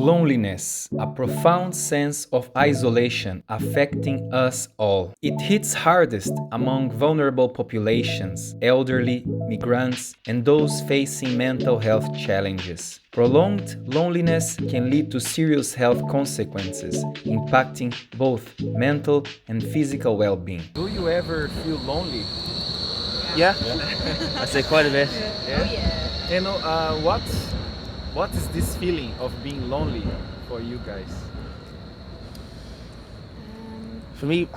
Loneliness, a profound sense of isolation affecting us all. It hits hardest among vulnerable populations, elderly, migrants, and those facing mental health challenges. Prolonged loneliness can lead to serious health consequences, impacting both mental and physical well-being. Do you ever feel lonely? Yeah, I say quite a bit. Yeah? And what is this feeling of being lonely for you guys? For me,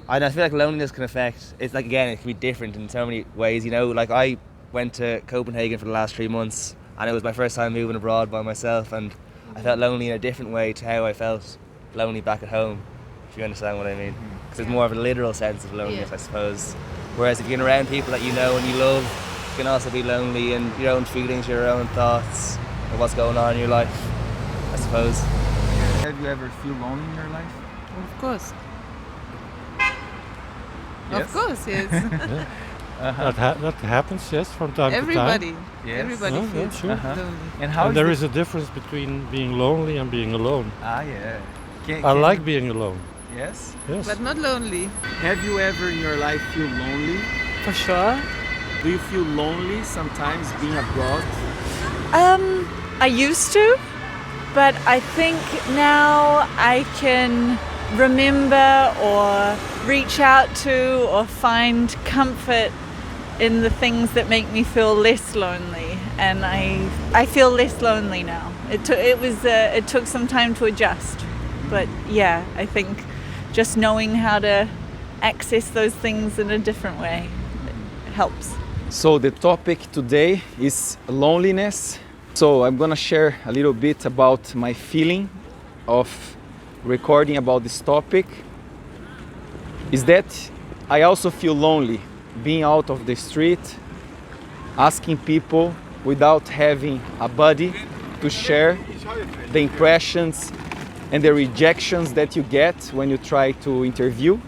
I feel like loneliness can affect, it's like, again, it can be different in so many ways, you know, like I went to Copenhagen for the last 3 months and it was my first time moving abroad by myself, and I felt lonely in a different way to how I felt lonely back at home, if you understand what I mean. Because there's more of a literal sense of loneliness, I suppose. Whereas if you're around people that you know and you love, you can also be lonely in your own feelings, your own thoughts, and what's going on in your life, I suppose. Have you ever feel lonely in your life? Of course. Yes? Of course, yes. That happens, yes, from time to time. Everybody. Yes. Everybody Oh, yeah, feels sure. lonely. And how And there is a difference between being lonely and being alone. Yeah. I like being alone. Yes. Yes. But not lonely. Have you ever in your life feel lonely? For sure. Do you feel lonely sometimes being abroad? I used to, but I think now I can remember or reach out to or find comfort in the things that make me feel less lonely, and I feel less lonely now. It took some time to adjust, but yeah, I think just knowing how to access those things in a different way helps. So the topic today is loneliness. So I'm gonna share a little bit about my feeling of recording about this topic. Is that I also feel lonely being out of the street, asking people without having a buddy to share the impressions and the rejections that you get when you try to interview.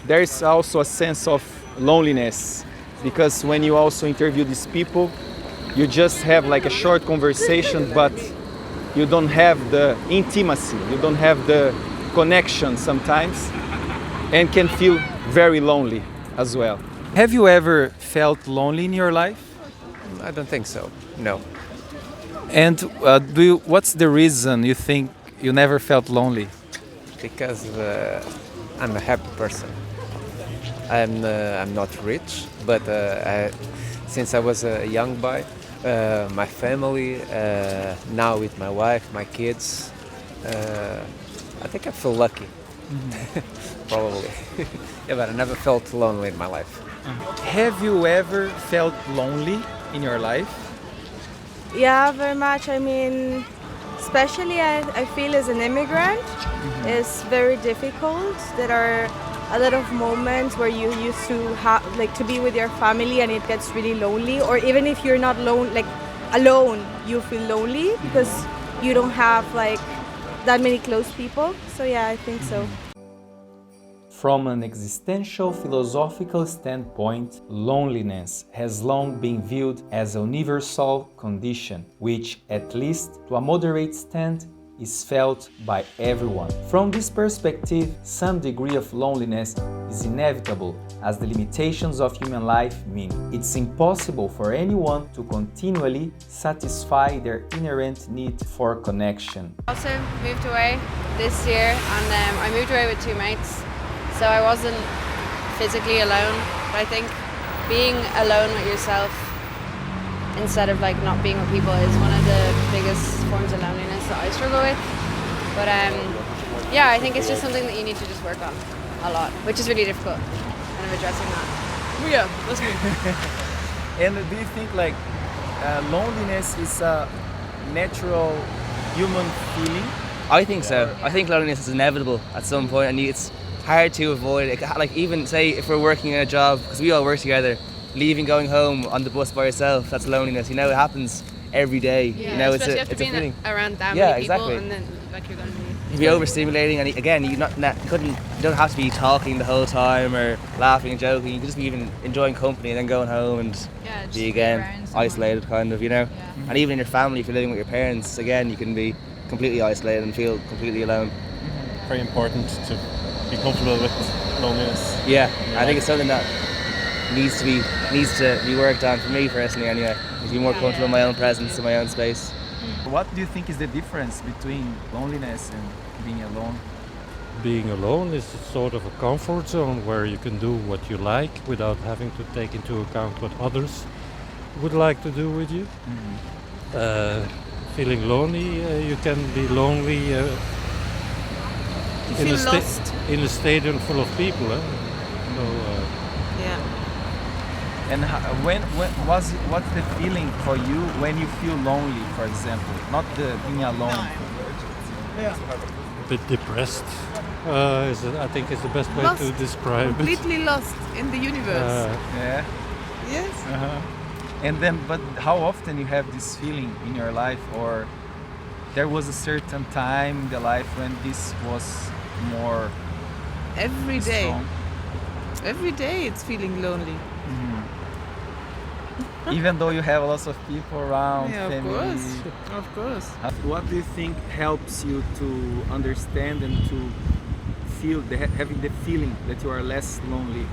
There is also a sense of loneliness because when you also interview these people, you just have like a short conversation, but you don't have the intimacy, you don't have the connection sometimes, and can feel very lonely as well. Have you ever felt lonely in your life? I don't think so. No. And what's the reason you think you never felt lonely? Because I'm a happy person. I'm not rich, but since I was a young boy, my family, now with my wife, my kids, I think I feel lucky. Probably. Yeah, but I never felt lonely in my life. Have you ever felt lonely in your life? Yeah, very much. I mean, especially I feel as an immigrant, it's very difficult. There are a lot of moments where you used to have to be with your family and it gets really lonely, or even if you're not alone, you feel lonely because you don't have that many close people. So yeah, I think so. From an existential philosophical standpoint, loneliness has long been viewed as a universal condition, which, at least to a moderate extent, is felt by everyone. From this perspective, some degree of loneliness is inevitable, as the limitations of human life mean it's impossible for anyone to continually satisfy their inherent need for connection. I also moved away this year, and I moved away with 2 mates. So I wasn't physically alone, but I think being alone with yourself instead of not being with people is one of the biggest forms of loneliness that I struggle with. But yeah, I think it's just something that you need to just work on a lot, which is really difficult, kind of addressing that. Yeah, that's me. And do you think loneliness is a natural human feeling? I think so. I think loneliness is inevitable at some point, and it's hard to avoid. Even say if we're working in a job, because we all work together, leaving, going home on the bus by yourself, that's loneliness. You know, it happens every day. Yeah, you know, especially it's a after being feeling. around that Yeah, many people, exactly. and then you're going to be. You'd be overstimulating, and again, you don't have to be talking the whole time or laughing and joking. You can just be even enjoying company and then going home and Yeah, just be be again around someone. isolated, kind of, you know. Yeah. And even in your family, if you're living with your parents, again, you can be completely isolated and feel completely alone. Very important to be comfortable with loneliness. Yeah, I think it's something that needs to be worked on for me personally anyway. To be more comfortable in my own presence, in my own space. What do you think is the difference between loneliness and being alone? Being alone is sort of a comfort zone where you can do what you like without having to take into account what others would like to do with you. Feeling lonely, you can be lonely You feel lost. in a stadium full of people. So, Yeah. And what's the feeling for you when you feel lonely, for example? Not the being alone. a bit depressed. I think is the best way Lost. to describe it. Completely lost in the universe. Yeah. Yes. And then, but how often you have this feeling in your life, or there was a certain time in the life when this was more Every day. strong? Every day it's feeling lonely. Even though you have lots of people around, Yeah, of family. course. Of course. What do you think helps you to understand and to feel having the feeling that you are less lonely?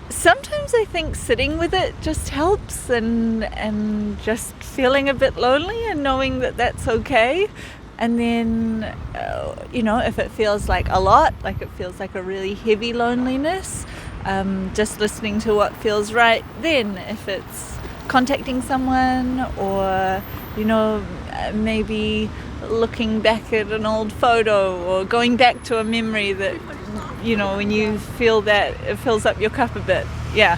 Sometimes I think sitting with it just helps, and just feeling a bit lonely and knowing that that's okay. And then, if it feels like a lot, like it feels like a really heavy loneliness, just listening to what feels right then. If it's contacting someone, or, maybe looking back at an old photo, or going back to a memory that, when you feel that, it fills up your cup a bit. Yeah.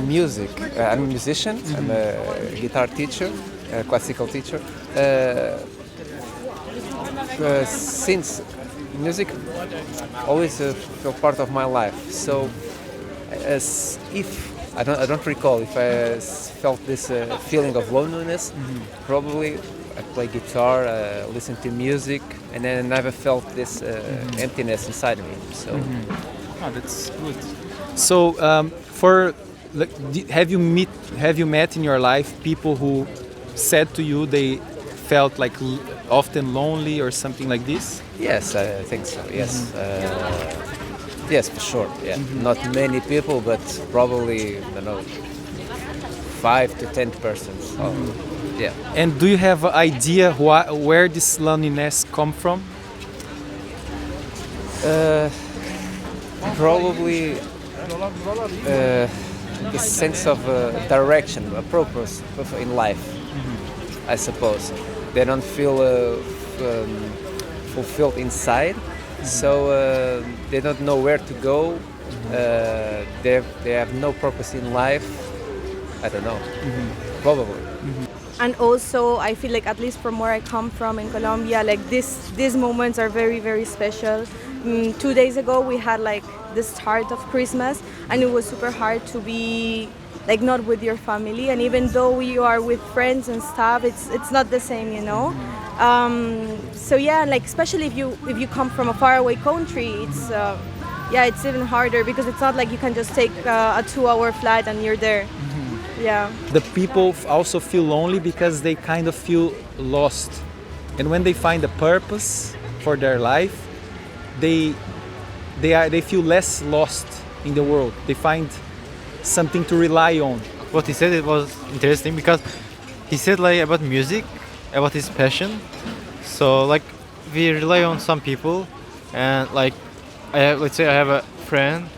Music. I'm a musician. I'm a guitar teacher, a classical teacher. Since music always felt part of my life, so as if I don't recall if I felt this feeling of loneliness. Probably I play guitar, listen to music, and then I never felt this emptiness inside me. So Oh, that's good. So, have you met in your life people who said to you they felt like often lonely or something like this? yes, I think so. Yes, yes, for sure. Yeah, not many people, but probably I don't know, 5 to 10 persons. Oh, yeah. And do you have an idea where this loneliness come from? Probably the sense of direction, a purpose in life, I suppose. They don't feel fulfilled inside, so they don't know where to go. They have no purpose in life. I don't know. Probably. And also, I feel like, at least from where I come from in Colombia, like these moments are very, very special. 2 days ago, we had like the start of Christmas, and it was super hard to be like not with your family. And even though you are with friends and stuff, it's not the same, you know. So yeah, like especially if you come from a faraway country, it's even harder, because it's not like you can just take a 2-hour flight and you're there. Yeah. The people also feel lonely because they kind of feel lost, and when they find a purpose for their life, they feel less lost in the world. They find something to rely on. What he said, it was interesting because he said like about music, about his passion. So like we rely on some people, and like let's say I have a friend,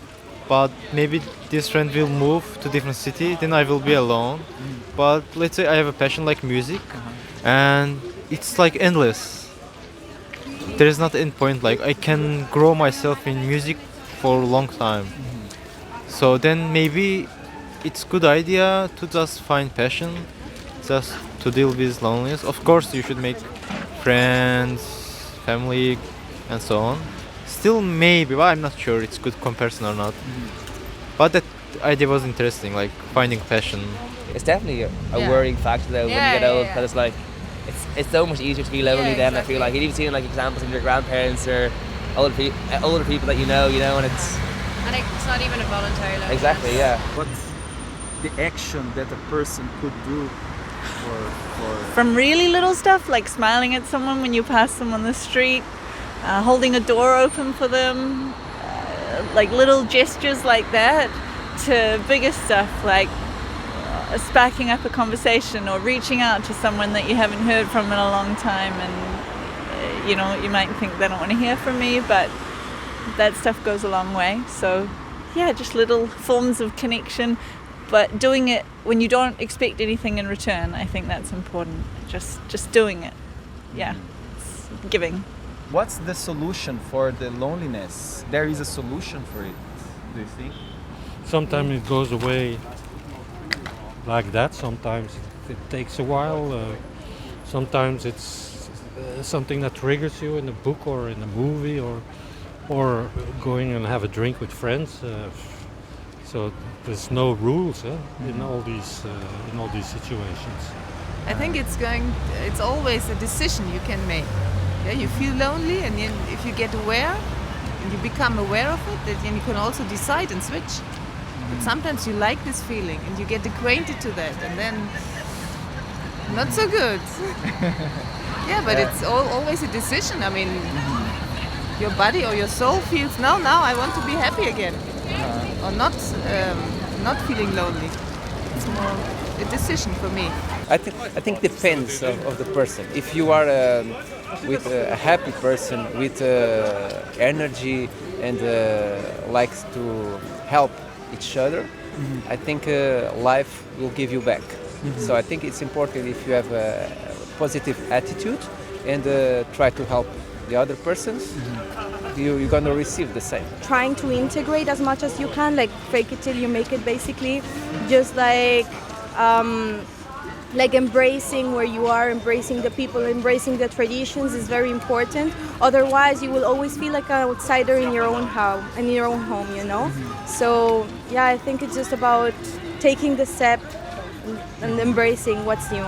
but maybe this friend will move to different city, then I will be alone. But let's say I have a passion like music, and it's like endless. There is not end point. Like I can grow myself in music for a long time. So then maybe it's good idea to just find passion, just to deal with loneliness. Of course, you should make friends, family, and so on. Still, maybe, but I'm not sure it's good comparison or not. But that idea was interesting, like finding passion. It's definitely a worrying factor though when you get old, because it's like it's so much easier to be lonely then. I feel like you've even seen like examples of your grandparents or older people that you know, and it's not even a voluntary loneliness. exactly, yeah. What the action that a person could do From really little stuff, like smiling at someone when you pass them on the street, holding a door open for them, like little gestures like that, to bigger stuff like sparking up a conversation or reaching out to someone that you haven't heard from in a long time, and you might think they don't want to hear from me, but that stuff goes a long way. So yeah, just little forms of connection, but doing it when you don't expect anything in return. I think that's important. Just doing it. Yeah, it's giving. What's the solution for the loneliness? There is a solution for it, do you think? Sometimes it goes away like that. Sometimes it takes a while. Sometimes it's something that triggers you in a book or in a movie, or going and have a drink with friends. So there's no rules in all these situations. I think it's always a decision you can make. Yeah, you feel lonely, and then if you get aware and you become aware of it, then you can also decide and switch. But sometimes you like this feeling and you get acquainted to that, and then not so good. Yeah, but it's always a decision. I mean, your body or your soul feels now I want to be happy again, or not feeling lonely. It's more a decision for me. I think depends of the person. If you are with a happy person with energy and likes to help each other, I think life will give you back. So I think it's important if you have a positive attitude and try to help the other persons, you're gonna receive the same. Trying to integrate as much as you can, like fake it till you make it, basically. Just like embracing where you are, embracing the people, embracing the traditions is very important. Otherwise, you will always feel like an outsider in your own house, So yeah, I think it's just about taking the step and embracing what's new.